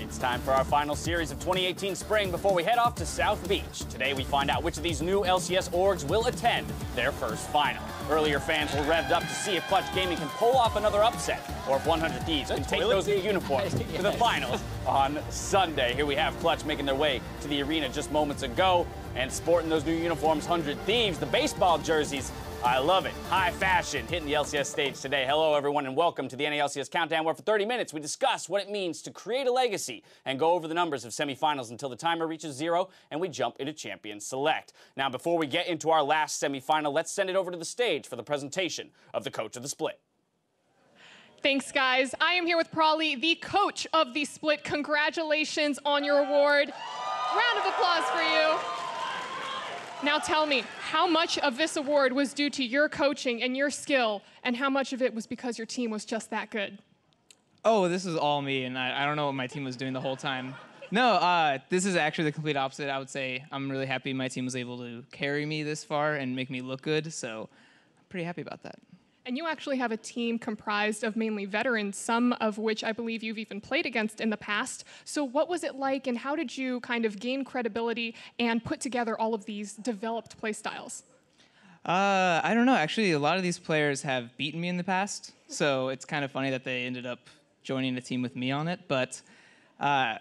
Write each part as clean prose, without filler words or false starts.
It's time for our final series of 2018 Spring before we head off to South Beach. Today we find out which of these new LCS orgs will attend their first final. Earlier fans were revved up to see if Clutch Gaming can pull off another upset, or if 100 Thieves can take those new uniforms to the finals on Sunday. Here we have Clutch making their way to the arena just moments ago, and sporting those new uniforms, 100 Thieves, the baseball jerseys. I love it. High fashion hitting the LCS stage today. Hello, everyone, and welcome to the NALCS Countdown, where for 30 minutes we discuss what it means to create a legacy and go over the numbers of semifinals until the timer reaches 0 and we jump into Champion Select. Now, before we get into our last semifinal, let's send it over to the stage for the presentation of the coach of the split. Thanks, guys. I am here with Prolly, the coach of the split. Congratulations on your award. Round of applause for you. Now tell me, how much of this award was due to your coaching and your skill, and how much of it was because your team was just that good? Oh, this is all me, and I don't know what my team was doing the whole time. No, this is actually the complete opposite. I would say I'm really happy my team was able to carry me this far and make me look good, so I'm pretty happy about that. And you actually have a team comprised of mainly veterans, some of which I believe you've even played against in the past. So what was it like, and how did you kind of gain credibility and put together all of these developed play styles? I don't know. Actually, a lot of these players have beaten me in the past, so it's kind of funny that they ended up joining the team with me on it. But I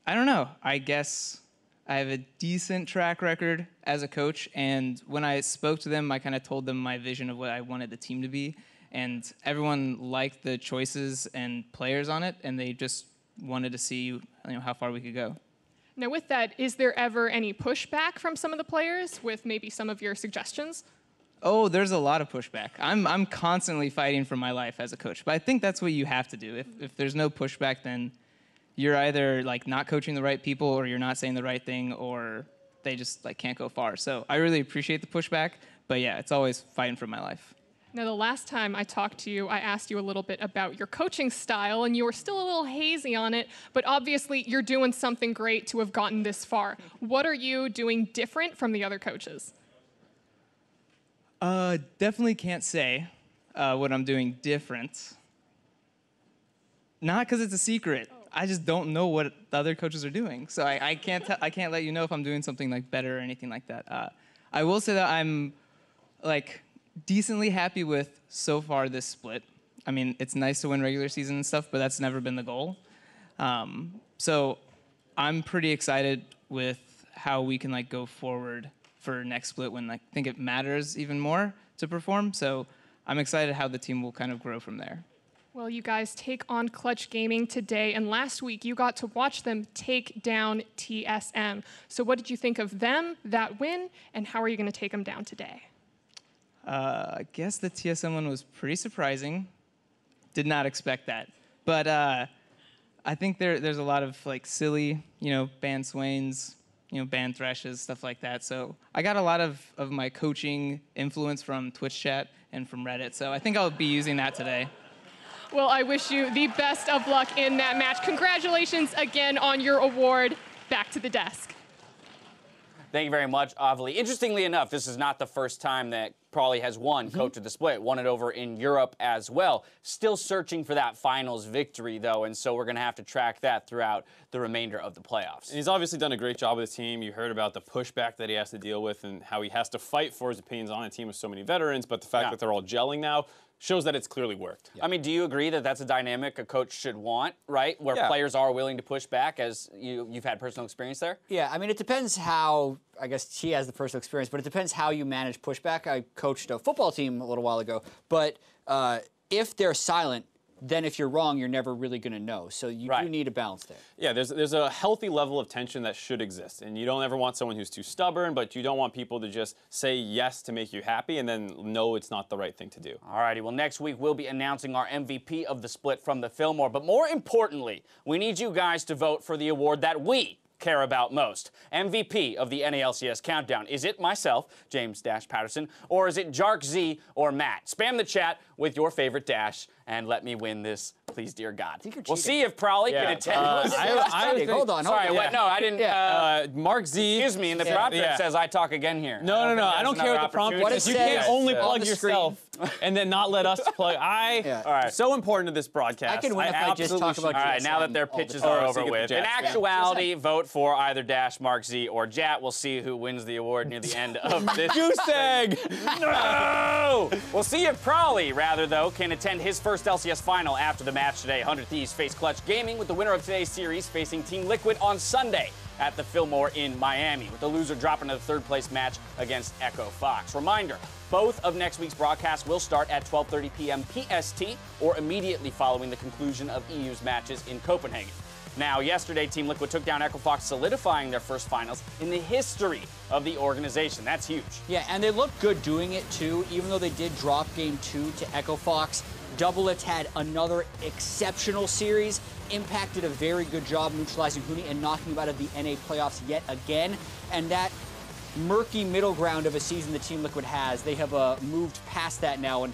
don't know. I guess I have a decent track record as a coach, and when I spoke to them, I kind of told them my vision of what I wanted the team to be, and everyone liked the choices and players on it, and they just wanted to see how far we could go. Now with that, is there ever any pushback from some of the players with maybe some of your suggestions? Oh, there's a lot of pushback. I'm constantly fighting for my life as a coach, but I think that's what you have to do. If there's no pushback, then you're either not coaching the right people, or you're not saying the right thing, or they just can't go far. So I really appreciate the pushback, but yeah, it's always fighting for my life. Now, the last time I talked to you, I asked you a little bit about your coaching style, and you were still a little hazy on it, but obviously you're doing something great to have gotten this far. What are you doing different from the other coaches? Definitely can't say what I'm doing different. Not because it's a secret. I just don't know what the other coaches are doing, so I can't let you know if I'm doing something better or anything like that. I will say that I'm decently happy with so far this split. I mean, it's nice to win regular season and stuff, but that's never been the goal. So I'm pretty excited with how we can go forward for next split when I think it matters even more to perform. So I'm excited how the team will kind of grow from there. Well, you guys take on Clutch Gaming today, and last week you got to watch them take down TSM. So what did you think of them, that win, and how are you going to take them down today? I guess the TSM one was pretty surprising. Did not expect that. But I think there's a lot of silly, band swains, band thrashes, stuff like that. So I got a lot of my coaching influence from Twitch chat and from Reddit. So I think I'll be using that today. Well, I wish you the best of luck in that match. Congratulations again on your award. Back to the desk. Thank you very much, Avali. Interestingly enough, this is not the first time that Prolly has won Coach of the Split. Won it over in Europe as well. Still searching for that finals victory, though, and so we're going to have to track that throughout the remainder of the playoffs. And he's obviously done a great job with his team. You heard about the pushback that he has to deal with and how he has to fight for his opinions on a team with so many veterans, but the fact that they're all gelling now shows that it's clearly worked. I mean, do you agree that that's a dynamic a coach should want, right? Where players are willing to push back, as you've had personal experience there? Yeah, I mean, it depends how, I guess she has the personal experience, but it depends how you manage pushback. I coached a football team a little while ago, but if they're silent, then if you're wrong, you're never really going to know. So you do need a balance there. Yeah, there's a healthy level of tension that should exist. And you don't ever want someone who's too stubborn, but you don't want people to just say yes to make you happy and then know it's not the right thing to do. All righty, well, next week we'll be announcing our MVP of the split from the Fillmore. But more importantly, we need you guys to vote for the award that we care about most. MVP of the NALCS Countdown. Is it myself, James Dash Patterson, or is it Jark Z or Matt? Spam the chat with your favorite Dash and let me win this please, dear God. you're We'll cheating. see if Prolly can attend. Hold on. Sorry, Yeah. no, I didn't. Mark Z. Excuse me, and the prompt says I talk again here. No, I don't care what the prompt What is. it You can't says only on plug the yourself and then not let us plug. All right. So important to this broadcast. I can win if I just talk about All right, GSM now that their all the pitches time. are so over you get the with. In Jats, actuality, vote for either Dash, Mark Z, or Jat. We'll see who wins the award near the end of this. Goose egg! No! We'll see if Prolly, rather, though, can attend his first LCS final after the match today. 100 Thieves face Clutch Gaming, with the winner of today's series facing Team Liquid on Sunday at the Fillmore in Miami, with the loser dropping to the third-place match against Echo Fox. Reminder, both of next week's broadcasts will start at 12:30 p.m. PST, or immediately following the conclusion of EU's matches in Copenhagen. Now, yesterday, Team Liquid took down Echo Fox, solidifying their first finals in the history of the organization. That's huge. Yeah, and they looked good doing it, too, even though they did drop Game 2 to Echo Fox. Doublelift had another exceptional series, impacted a very good job neutralizing Huni and knocking him out of the NA playoffs yet again. And that murky middle ground of a season the Team Liquid has, they have moved past that now, and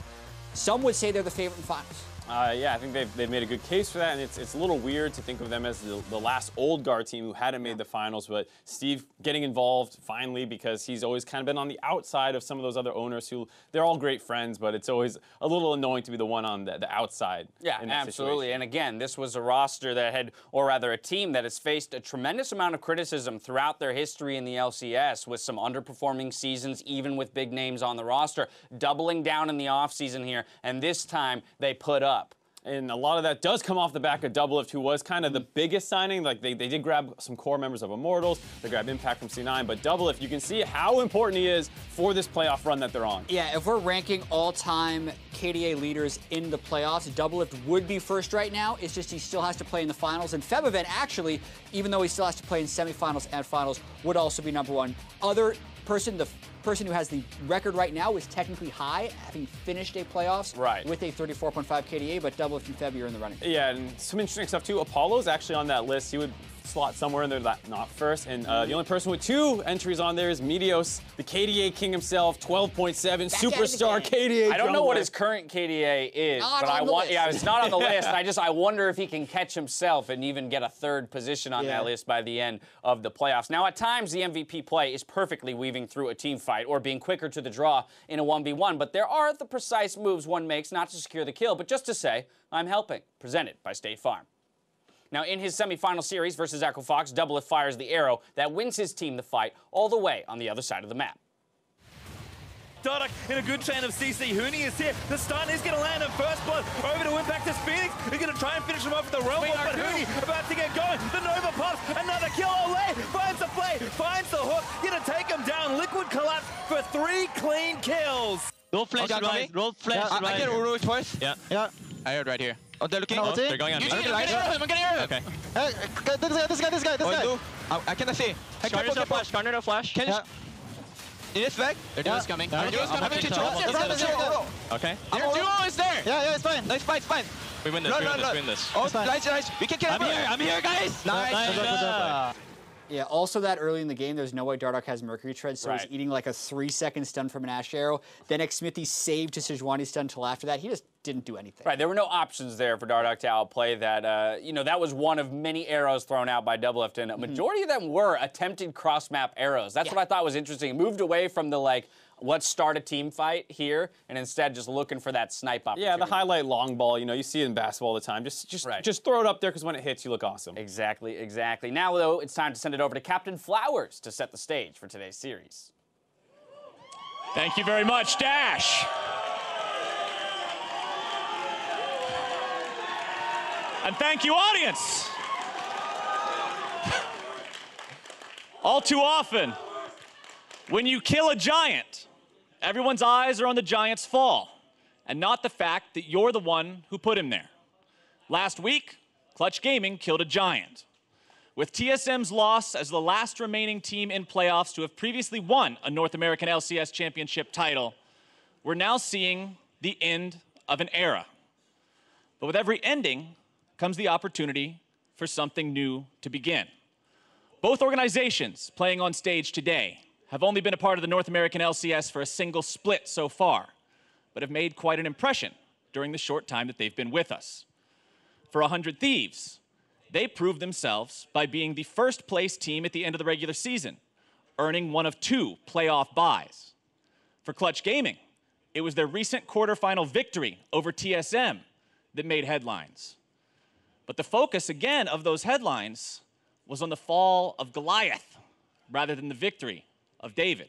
some would say they're the favorite in finals. Yeah, I think they've made a good case for that, and it's a little weird to think of them as the last old guard team who hadn't made the finals, but Steve getting involved finally, because he's always kind of been on the outside of some of those other owners who, they're all great friends, but it's always a little annoying to be the one on the outside. Yeah, in that absolutely. situation. And again, this was a roster that had, or rather a team that has faced a tremendous amount of criticism throughout their history in the LCS, with some underperforming seasons, even with big names on the roster, doubling down in the offseason here, and this time they put up. And a lot of that does come off the back of Doublelift, who was kind of the biggest signing. Like, they did grab some core members of Immortals. They grabbed Impact from C9. But Doublelift, you can see how important he is for this playoff run that they're on. Yeah, if we're ranking all-time KDA leaders in the playoffs, Doublelift would be first right now. It's just he still has to play in the finals. And Febiven, actually, even though he still has to play in semifinals and finals, would also be number one. The person who has the record right now is technically high, having finished a playoffs with a 34.5 KDA, but Doublelift and Feb are in the running. Yeah, and some interesting stuff too. Apollo's actually on that list. He would slot somewhere in there, not first. And the only person with 2 entries on there is Meteos, the KDA king himself, 12.7 superstar KDA. I don't know what his current KDA is, but I want. Yeah, it's not on the list. I wonder if he can catch himself and even get a third position on that list by the end of the playoffs. Now, at times, the MVP play is perfectly weaving through a team fight or being quicker to the draw in a 1v1, but there are the precise moves one makes, not to secure the kill, but just to say, I'm helping. Presented by State Farm. Now, in his semifinal series versus Echo Fox, Doublelift fires the arrow that wins his team the fight all the way on the other side of the map. Dardoch in a good chain of CC. Huni is here. The stun is going to land in first blood. Over to Impact as Phoenix. He's going to try and finish him off with the Realm Walk, but Huni about to get going. The Nova pops. Another kill. Olay finds the play. Finds the hook. Going to take him down. Liquid collapse for 3 clean kills. Roll flash right. Roll flash right. I get Uru first. Yeah. I heard right here. Oh, they're looking. Oh, they're going on. I'm getting him. Okay. Hey, this guy. I cannot see. Skarner's no flash. Skarner no flash. Can you... It is back. Their duo's coming. Okay. Their duo is there. Yeah, it's fine. Nice fight, fine. We win this. We win this. Oh, nice. We can kill him. I'm here, guys. Nice. Yeah, also that early in the game, there's no way Dardoch has Mercury Tread, so he's eating like a 3-second stun from an Ash Arrow. Then Xmithy saved to Sejuani stun until after that. He just didn't do anything. Right, there were no options there for Dardoch to outplay that. That was one of many arrows thrown out by Doublelift, and a majority of them were attempted cross-map arrows. That's what I thought was interesting. It moved away from the, let's start a team fight here, and instead just looking for that snipe opportunity. Yeah, the highlight long ball, you see it in basketball all the time. Just throw it up there, because when it hits, you look awesome. Exactly. Now, though, it's time to send it over to Captain Flowers to set the stage for today's series. Thank you very much, Dash. And thank you, audience. All too often, when you kill a giant, everyone's eyes are on the giant's fall, and not the fact that you're the one who put him there. Last week, Clutch Gaming killed a giant. With TSM's loss as the last remaining team in playoffs to have previously won a North American LCS championship title, we're now seeing the end of an era. But with every ending comes the opportunity for something new to begin. Both organizations playing on stage today have only been a part of the North American LCS for a single split so far, but have made quite an impression during the short time that they've been with us. For 100 Thieves, they proved themselves by being the first place team at the end of the regular season, earning one of 2 playoff byes. For Clutch Gaming, it was their recent quarterfinal victory over TSM that made headlines. But the focus, again, of those headlines was on the fall of Goliath rather than the victory of David.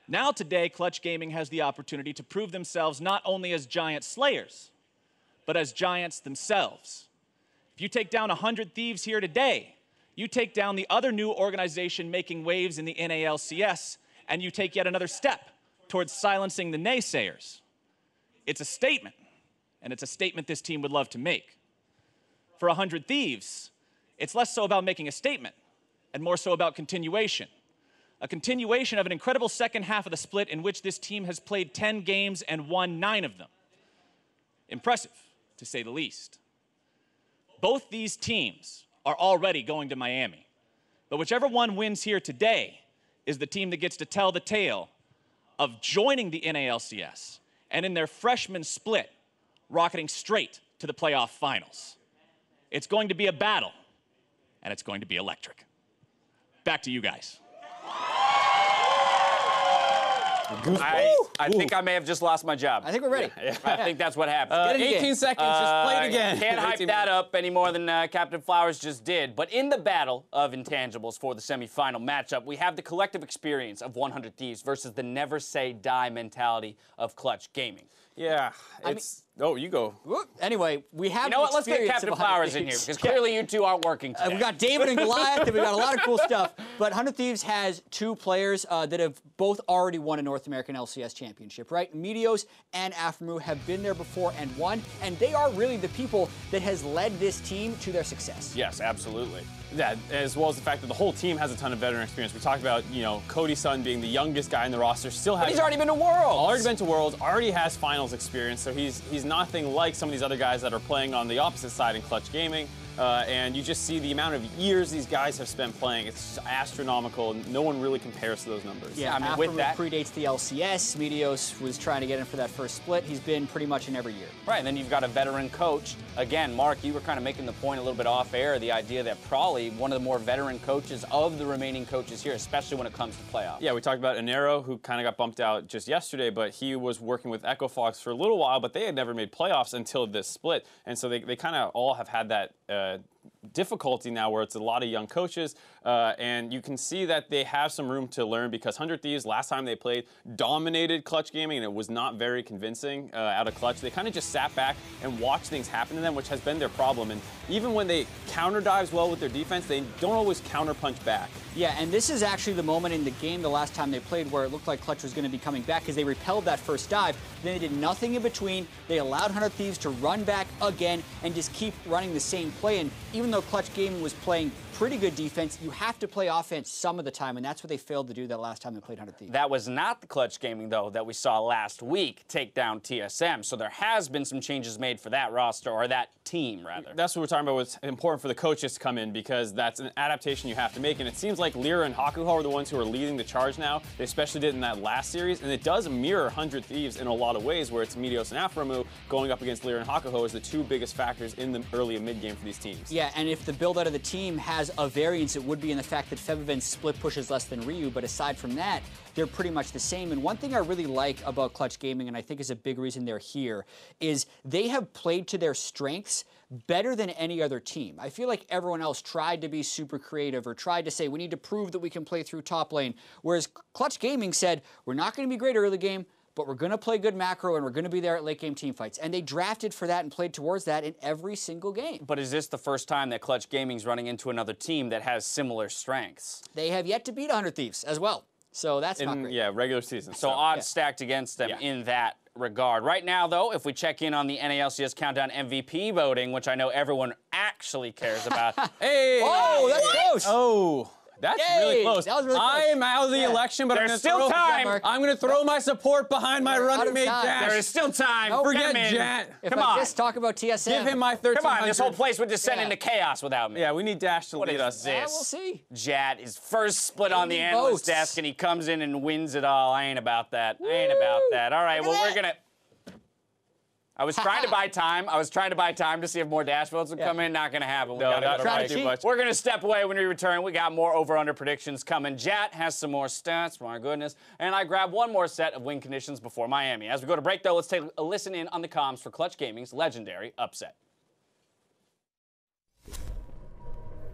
Now today, Clutch Gaming has the opportunity to prove themselves not only as giant slayers, but as giants themselves. If you take down 100 Thieves here today, you take down the other new organization making waves in the LCS, and you take yet another step towards silencing the naysayers. It's a statement, and it's a statement this team would love to make. For 100 Thieves, it's less so about making a statement and more so about continuation. A continuation of an incredible second half of the split in which this team has played 10 games and won 9 of them. Impressive, to say the least. Both these teams are already going to Miami, but whichever one wins here today is the team that gets to tell the tale of joining the NALCS and in their freshman split, rocketing straight to the playoff finals. It's going to be a battle, and it's going to be electric. Back to you guys. I think I may have just lost my job. I think we're ready. I think that's what happened. 18 seconds, just play it again. Can't hype that up any more than Captain Flowers just did. But in the battle of intangibles for the semifinal matchup, we have the collective experience of 100 Thieves versus the never say die mentality of Clutch Gaming. Yeah, it's... Oh, you go. Anyway, we have. You know what? Let's get Captain Flowers in here because clearly you two aren't working today. We got David and Goliath, and we got a lot of cool stuff. But 100 Thieves has 2 players that have both already won a North American LCS championship, right? Meteos and Aframu have been there before and won, and they are really the people that has led this team to their success. Yes, absolutely. Yeah, as well as the fact that the whole team has a ton of veteran experience. We talked about, you know, Cody's son being the youngest guy in the roster, still has... But he's already been to Worlds! Already been to Worlds, already has finals experience, so he's nothing like some of these other guys that are playing on the opposite side in Clutch Gaming. And you just see the amount of years these guys have spent playing. It's astronomical. No one really compares to those numbers. Yeah, I mean, with that predates the LCS. Meteos was trying to get in for that first split. He's been pretty much in every year. Right, and then you've got a veteran coach. Again, Mark, you were kind of making the point a little bit off air, the idea that Prolly, one of the more veteran coaches of the remaining coaches here, especially when it comes to playoffs. Yeah, we talked about Enero, who kind of got bumped out just yesterday, but he was working with Echo Fox for a little while, but they had never made playoffs until this split. And so they kind of all have had that difficulty now where it's a lot of young coaches, and you can see that they have some room to learn because 100 Thieves, last time they played, dominated Clutch Gaming, and it was not very convincing out of Clutch. They kind of just sat back and watched things happen to them, which has been their problem. And even when they counter dives well with their defense, they don't always counter punch back. Yeah, and this is actually the moment in the game the last time they played where it looked like Clutch was going to be coming back because they repelled that first dive. Then they did nothing in between. They allowed 100 Thieves to run back again and just keep running the same play. And even though Clutch Gaming was playing pretty good defense, you have to play offense some of the time, and that's what they failed to do that last time they played 100 Thieves. That was not the Clutch Gaming, though, that we saw last week take down TSM. So there has been some changes made for that roster, or that team, rather. That's what we're talking about. It's important for the coaches to come in because that's an adaptation you have to make. And it seems like Lyra and Hakuho are the ones who are leading the charge now. They especially did in that last series. And it does mirror 100 Thieves in a lot of ways, where it's Meteos and Aframu going up against Lyra and Hakuho as the 2 biggest factors in the early and mid game for these teams. Yeah, and if the build out of the team has a variance, it would be in the fact that Febiven's split pushes less than Ryu, but aside from that, they're pretty much the same. And one thing I really like about Clutch Gaming, and I think is a big reason they're here, is they have played to their strengths better than any other team. I feel like everyone else tried to be super creative or tried to say, we need to prove that we can play through top lane, whereas Clutch Gaming said, we're not going to be great early game, but we're going to play good macro and we're going to be there at late game team fights. And they drafted for that and played towards that in every single game. But is this the first time that Clutch Gaming's running into another team that has similar strengths? They have yet to beat 100 Thieves as well. So that's not great. Yeah, regular season. So odds stacked against them in that regard. Right now, though, if we check in on the NALCS Countdown MVP voting, which I know everyone actually cares about. Hey! Oh, that's close! Oh! That's really close. That was really close. I'm out of the election, but There's still time. I'm going to throw my support behind my running mate, Jash. There is still time. No, Forget Jat. Come on. Just talk about TSM. Give him my 1300. Come on, this whole place would descend into chaos without me. Yeah, we need Dash to lead us. Yeah, we'll see. Jat is first split on the analyst desk, and he comes in and wins it all. I ain't about that. I ain't about that. All right, well, we're going to... I was trying to buy time. I was trying to buy time to see if more dash votes would come in. Not going to happen. No, not too much. We're going to step away when we return. We got more over-under predictions coming. Jat has some more stats. My goodness. And I grab one more set of win conditions before Miami. As we go to break, though, let's take a listen in on the comms for Clutch Gaming's legendary upset.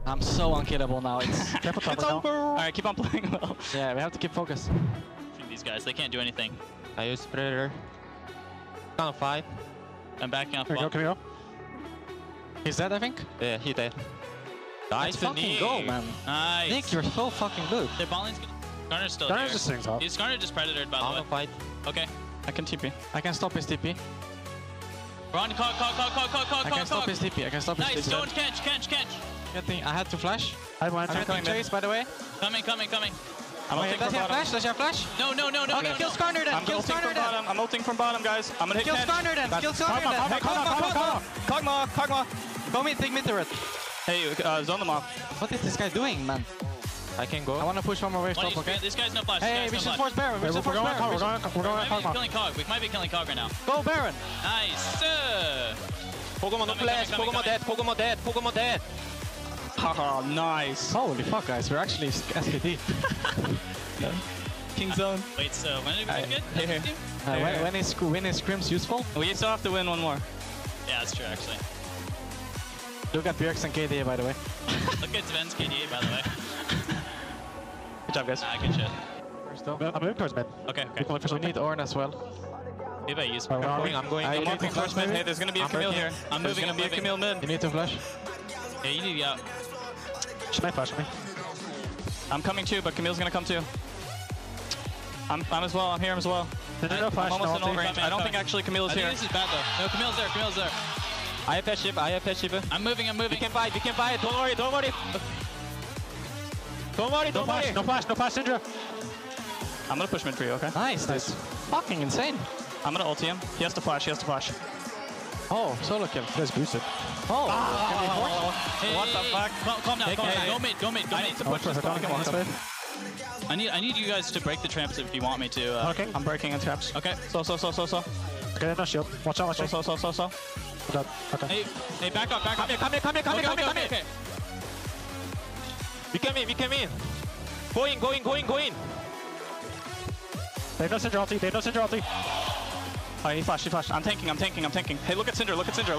I'm so unkillable now. It's over. All right, keep on playing well. Yeah, we have to keep focus. These guys, they can't do anything. I use Predator. Count of 5. I'm backing off. Can we go? He's dead, I think. Yeah, he dead. Let's fucking go, man. Nice. Nick, you're so fucking good. Their balling's good. Garner's still Garner's there. just sitting top. Garner just predatored, by the way. Fight. Okay. I can TP. I can stop his TP. Run, cog. I can stop his TP. I can stop his TP. Nice, don't catch. I had to flash. I'm getting chase, by the way. Coming. I'm ulting from bottom. Does he have flash? No. Okay, kill Skarner then. Kill Skarner then. I'm ulting from bottom, guys. I'm gonna hit Kill Skarner then. Kill Skarner then. Kog'Maw. Go mid, take mid turret. Hey, zone them off. What is this guy doing, man? I can go. I want to push one more wave stop, okay? This guy's no flash. Hey, we should force Baron. We should force Baron. We're going killing Cog. We might be killing Cog right now. Go Baron. Nice. Pokemon no flash. Pokemon dead. Haha, nice. Holy fuck, guys. We're actually SKD. King zone. Wait, so when did we get good? When is scrims useful? We still have to win one more. Yeah, that's true, actually. Look at Bjerg's and KDA, by the way. Look at Sven's KDA, by the way. Good job, guys. Good shit. I'm moving towards mid. Okay. We need Ornn as well. Maybe I use I'm going. I'm ulting first mid. Hey, there's gonna be a Camille here. I'm moving. Camille mid. You need to flash. Yeah, you need to be out. She might flash me. I'm coming too, but Camille's gonna come too. I'm as well. I'm here as well. I'm almost in all range. I don't think actually Camille's here. This is bad though. No, Camille's there. I have fast ship. I'm moving. We can fight. Don't worry. No flash, Syndra. I'm gonna push mid for you, okay? Nice. Fucking insane. I'm gonna ulti him. He has to flash. Oh, solo kill. That's boosted. Oh! Hey, what the fuck? Calm down. Go mid. I need to push this ball. I need you guys to break the traps if you want me to. Okay. I'm breaking the traps. Okay. So. Okay, no shield. Watch out. So. Okay. Hey, back up. Come here. Okay. We come in. Go in. They have no Syndra ulti. Oh, he flashed. I'm tanking. Hey, look at Syndra. Look at Syndra.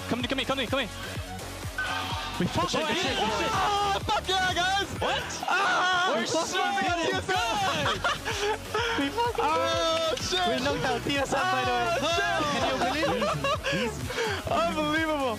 Come to me. We fucked it. Oh, fuck yeah, guys! What? We're swimming at TSM! We fucking oh, shit! We knocked out TSM, by the way. Can you believe it? Unbelievable!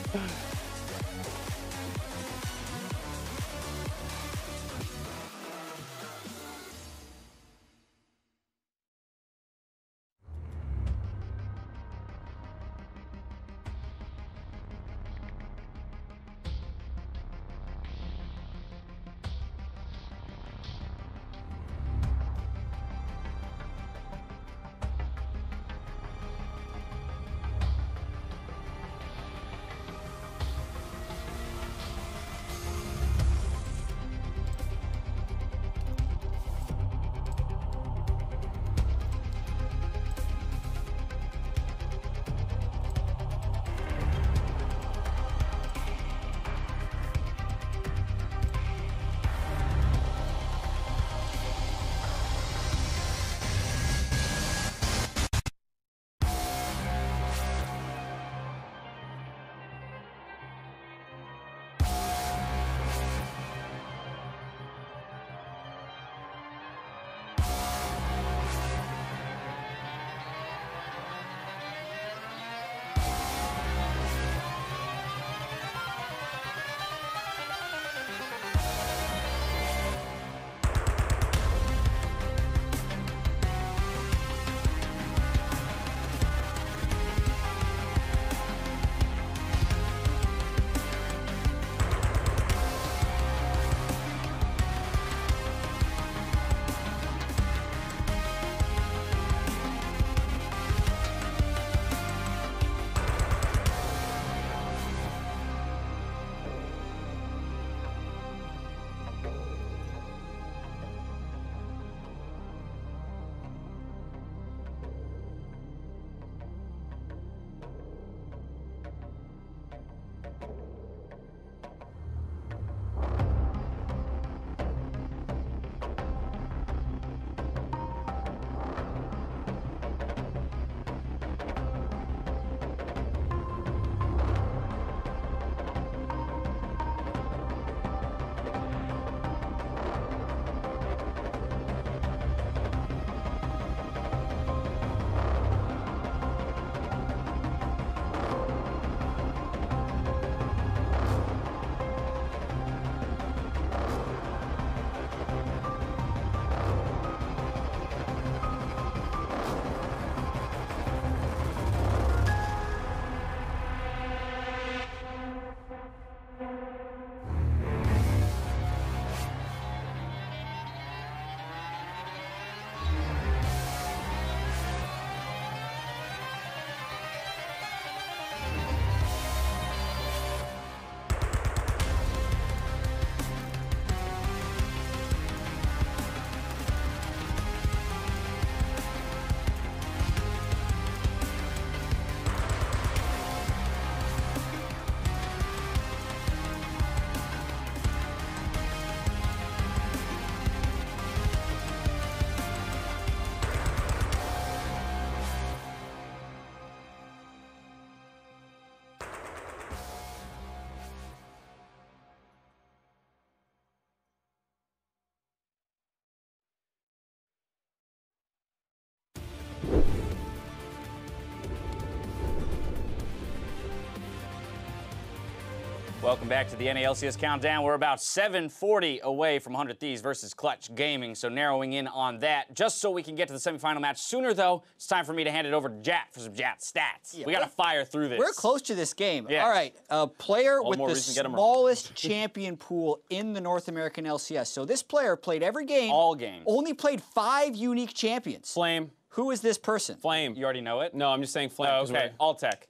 Welcome back to the NALCS Countdown. We're about 7:40 away from 100 Thieves versus Clutch Gaming, so narrowing in on that. Just so we can get to the semifinal match sooner, though, it's time for me to hand it over to Jat for some Jat stats. Yeah, we got to fire through this. We're close to this game. Yes. All right, a player All with more the reason to get 'em wrong. smallest champion pool in the North American LCS. So this player played every game. All games. Only played 5 unique champions. Flame. Who is this person? Flame. You already know it? No, I'm just saying Flame. Oh, 'cause okay. Altec.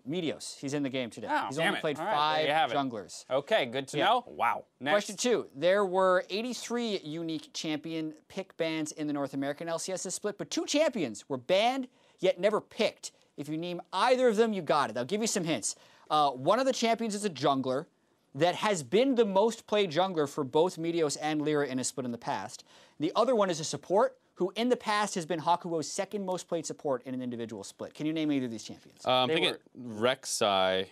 Meteos. He's in the game today. Oh, He's damn only it. played All right, there you 5 have it. junglers. Okay, good to Yeah. know. Wow. Next. Question 2. There were 83 unique champion pick bans in the North American LCS this split, but 2 champions were banned yet never picked. If you name either of them, you got it. I'll give you some hints. One of the champions is a jungler that has been the most played jungler for both Meteos and Lyra in a split in the past. The other one is a support who in the past has been Hakuo's second most played support in an individual split. Can you name either of these champions? I'm thinking Rek'Sai,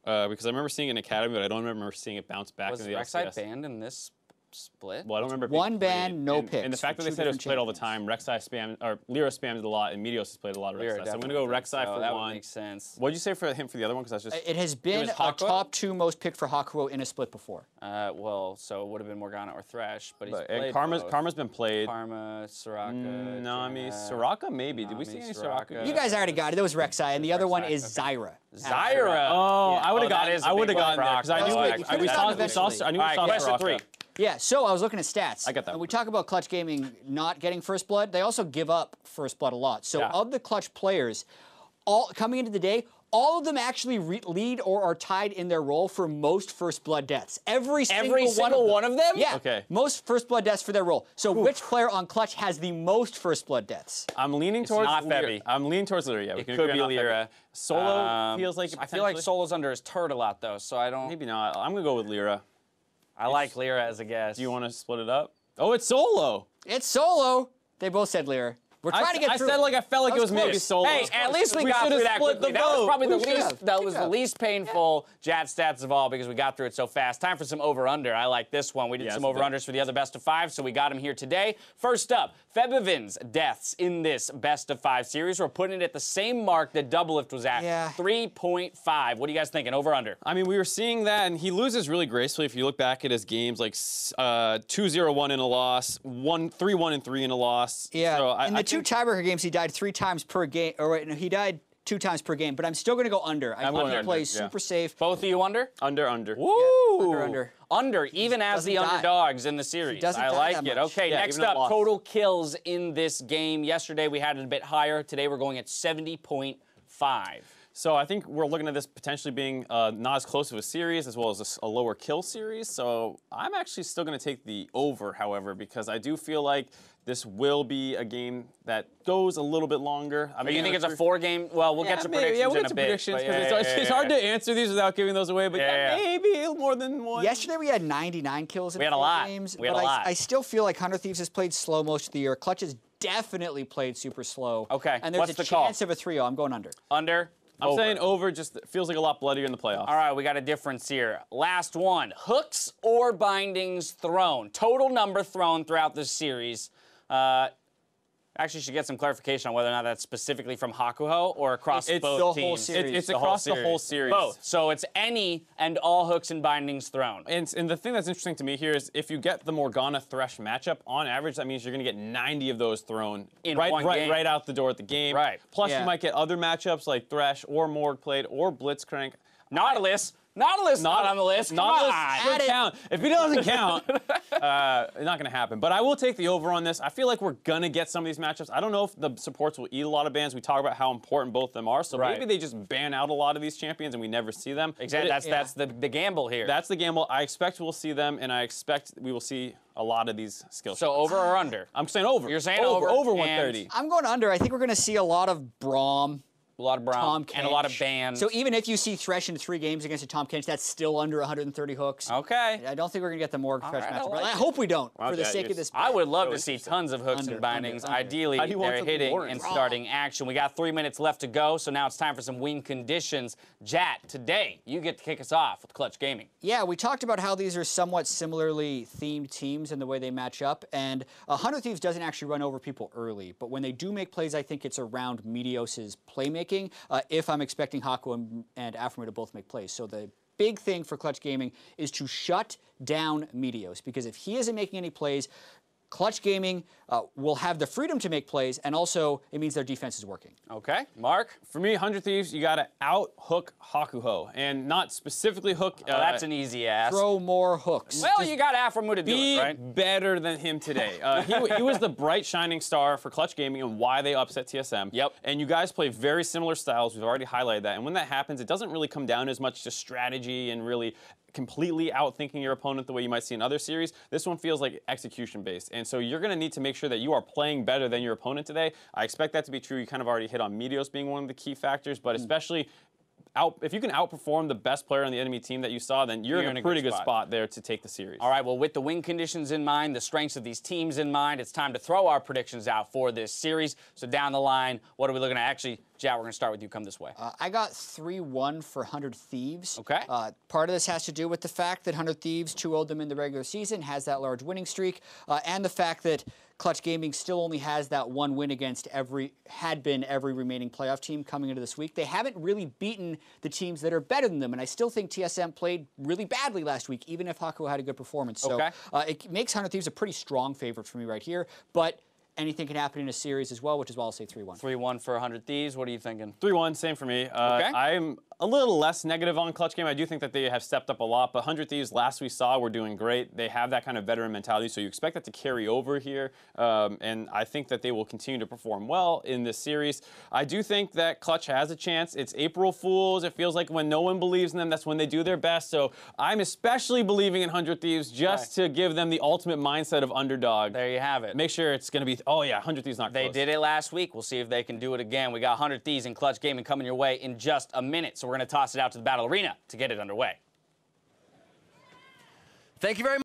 because I remember seeing it in Academy, but I don't remember seeing it bounce back Was into the Rek'Sai LCS. banned in this split? Well, I don't remember. One being ban, played. no and, picks And the fact for that they two said it was different played all the time, Rek'Sai spam or Lyra spams a lot, and Meteos has played a lot of Lyra Rek'Sai. So I'm gonna definitely go thinks Rek'Sai so. for That one. would make sense. What'd you say for him for the other one? Because that's just. It has been was a Hakuo? top 2 most picked for Hakuo in a split before. Well, so it would have been Morgana or Thresh, but he's But, played and Karma's both. been played. Karma, Soraka. Nami, Janet, Soraka maybe. Did we see Nami, any Soraka. Soraka? You guys already got it. That was Rek'Sai, and the other one is Zyra. Zyra. Oh, I would have that gotten. is a I would big have gotten there rock. because I That's knew. good. I You knew could've we gotten saw. eventually. I knew we All right, saw question Soraka. 3. Yeah, so I was looking at stats. I get that And one. we talk about Clutch Gaming not getting first blood. They also give up first blood a lot. So Yeah. of the Clutch players, all coming into the day, all of them actually lead or are tied in their role for most first blood deaths. Every single one of them? Yeah. Okay. Most first blood deaths for their role. So which player on Clutch has the most first blood deaths? I'm leaning towards not Lyra. Febby. I'm leaning towards Lyra. Yeah, we It can could agree be on not Febby. Lyra. Solo feels like. I feel like potentially- Solo's under his turret a lot, though, so I don't. Maybe not. I'm gonna go with Lyra. I like Lyra as a guess. Do you want to split it up? Oh, it's Solo. It's Solo. They both said Lyra. We're trying to get I through. said like I felt like That it was was maybe close. Solo. Hey, at least we got should've through that split quickly. the That was vote. probably the We should've. least. That Good was the job. least painful Jat stats of all because we got through it so fast. Time for some over/under. I like this one. We did Yes, some we did. over/unders for the other best of 5, so we got them here today. First up, Febiven's deaths in this best of 5 series. We're putting it at the same mark that Doublelift was at. Yeah. 3.5. What are you guys thinking? Over/under. I mean, we were seeing that, and he loses really gracefully. If you look back at his games, like 2-0-1 in a loss, 3-1 and 3 in a loss. Yeah, So in the I 2 think- tiebreaker games, he died 3 times per game. Or wait, no, he died 2 times per game. But I'm still going to go under. I think going he under, plays yeah. super safe. Both of you under? under. Woo! Under. Under, even as the doesn't die. underdogs in the series. doesn't I die like that it. much. Okay, Yeah, next even at up, loss. total kills in this game. Yesterday we had it a bit higher. Today we're going at 70.5. So I think we're looking at this potentially being not as close of a series as well as a lower kill series. So I'm actually still going to take the over, however, because I do feel like this will be a game that goes a little bit longer. But you think it's a 4-game? Well, we'll get to predictions Yeah, we'll in get a to bit. predictions but because it's hard to answer these without giving those away. But Yeah. maybe more than one. Yesterday we had 99 kills in We had a 4 lot. games. We had but a lot. I still feel like 100 Thieves has played slow most of the year. Clutch has definitely played super slow. Okay, And there's what's a the call? chance of a 3-0. I'm going under. Under? I'm Over. saying over. Just feels like a lot bloodier in the playoffs. All right, we got a difference here. Last one, hooks or bindings thrown. Total number thrown throughout this series. Actually, should get some clarification on whether or not that's specifically from Hakuho or across It's both the whole teams. series. It's The whole across the whole series. Both. So it's any and all hooks and bindings thrown. And the thing that's interesting to me here is if you get the Morgana Thresh matchup, on average, that means you're going to get 90 of those thrown In right, one right, game. right out the door at the game. Right. Plus, Yeah. you might get other matchups like Thresh or Morg played or Blitzcrank. Nautilus not on the list. Come Nautilus on. should count. If he doesn't count, not going to happen. But I will take the over on this. I feel like we're going to get some of these matchups. I don't know if the supports will eat a lot of bans. We talk about how important both of them are. So Right. maybe they just ban out a lot of these champions and we never see them. Exactly. But That's the gamble here. that's the gamble. I expect we'll see them, and I expect we will see a lot of these skill so shots. over or under? I'm saying over. You're saying over. Over and 130. I'm going under. I think we're going to see a lot of Braum. A lot of Brown Tom and a lot of Kench. bans. So even if you see Thresh in 3 games against a Tom Kench, that's still under 130 hooks. Okay. I don't think we're going to get the Morg Thresh right, I matchup. like I it. hope we don't, for the Okay, sake of yes. this. I would love So to see interesting. tons of hooks Under, and bindings. under. Ideally, How do you want they're something hitting boring? and starting action. We got 3 minutes left to go, so now it's time for some win conditions. Jat, today, you get to kick us off with Clutch Gaming. Yeah, we talked about how these are somewhat similarly themed teams and the way they match up, and 100 Thieves doesn't actually run over people early, but when they do make plays, I think it's around Meteos' playmaking, if I'm expecting Haku and Aframe to both make plays. So the big thing for Clutch Gaming is to shut down Meteos, because if he isn't making any plays, Clutch Gaming will have the freedom to make plays, and also it means their defense is working. Okay, Mark? For me, 100 Thieves, you got to out-hook Hakuho, and not specifically hook... that's an easy ask. Throw more hooks. Well, you got Aframu to do it, right? Be better than him today. He was the bright, shining star for Clutch Gaming and why they upset TSM. Yep. And you guys play very similar styles. We've already highlighted that. And when that happens, it doesn't really come down as much to strategy and really completely outthinking your opponent the way you might see in other series. This one feels like execution-based. And so you're going to need to make sure that you are playing better than your opponent today. I expect that to be true. You kind of already hit on Meteos being one of the key factors, but especially if you can outperform the best player on the enemy team that you saw, then you're in a pretty good spot there to take the series. All right, well, with the win conditions in mind, the strengths of these teams in mind, it's time to throw our predictions out for this series. So down the line, what are we looking at? Actually, Jat, we're going to start with you. Come this way. I got 3-1 for 100 Thieves. Okay. Part of this has to do with the fact that 100 Thieves 2-0'd them in the regular season, has that large winning streak, and the fact that Clutch Gaming still only has that one win against every remaining playoff team coming into this week. They haven't really beaten the teams that are better than them, and I still think TSM played really badly last week, even if Hakuho had a good performance. So it makes 100 Thieves a pretty strong favorite for me right here, but anything can happen in a series as well, which is why I'll say 3-1. 3-1 for 100 Thieves. What are you thinking? 3-1, same for me. I'm a little less negative on Clutch Game. I do think that they have stepped up a lot, but 100 Thieves, last we saw, were doing great. They have that kind of veteran mentality, so you expect that to carry over here, and I think that they will continue to perform well in this series. I do think that Clutch has a chance. It's April Fools. It feels like when no one believes in them, that's when they do their best, so I'm especially believing in 100 Thieves just to give them the ultimate mindset of underdog. There you have it. Make sure it's going to be, oh yeah, 100 Thieves not close. They did it last week. We'll see if they can do it again. We got 100 Thieves and Clutch Gaming coming your way in just a minute, so we're going to toss it out to the Battle Arena to get it underway. Thank you very much.